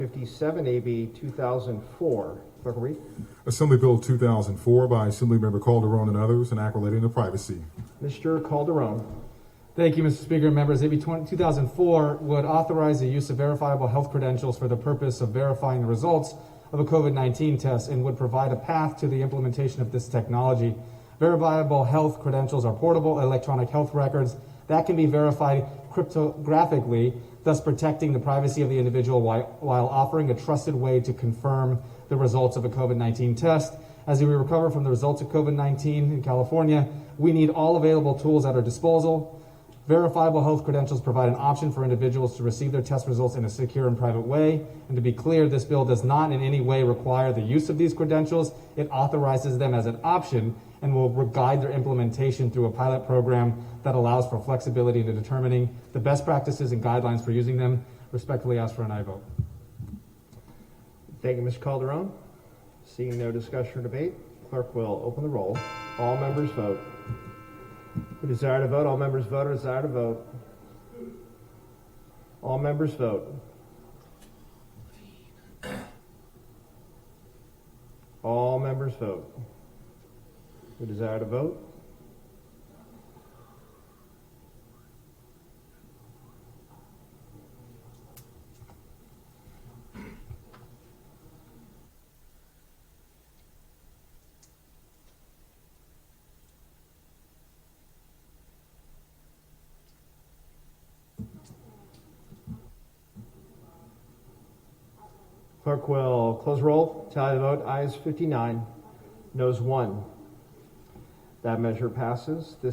57 AB 2004. Clerk will read. Assembly Bill 2004 by Assemblymember Calderon and others, and act relating to privacy. Mr. Calderon. Thank you, Mr. Speaker and members. AB 2004 would authorize the use of verifiable health credentials for the purpose of verifying the results of a COVID-19 test and would provide a path to the implementation of this technology. Verifiable health credentials are portable electronic health records that can be verified cryptographically, thus protecting the privacy of the individual while offering a trusted way to confirm the results of a COVID-19 test. As we recover from the results of COVID-19 in California, we need all available tools at our disposal. Verifiable health credentials provide an option for individuals to receive their test results in a secure and private way. And to be clear, this bill does not in any way require the use of these credentials. It authorizes them as an option and will guide their implementation through a pilot program that allows for flexibility in determining the best practices and guidelines for using them. Respectfully ask for an aye vote. Thank you, Mr. Calderon. Seeing no discussion or debate, clerk will open the roll. All members vote. Who desire to vote? All members vote or desire to vote? All members vote. All members vote. Who desire to vote? Clerk will close roll, tally the vote. Ayes 59, noes 1. That measure passes. This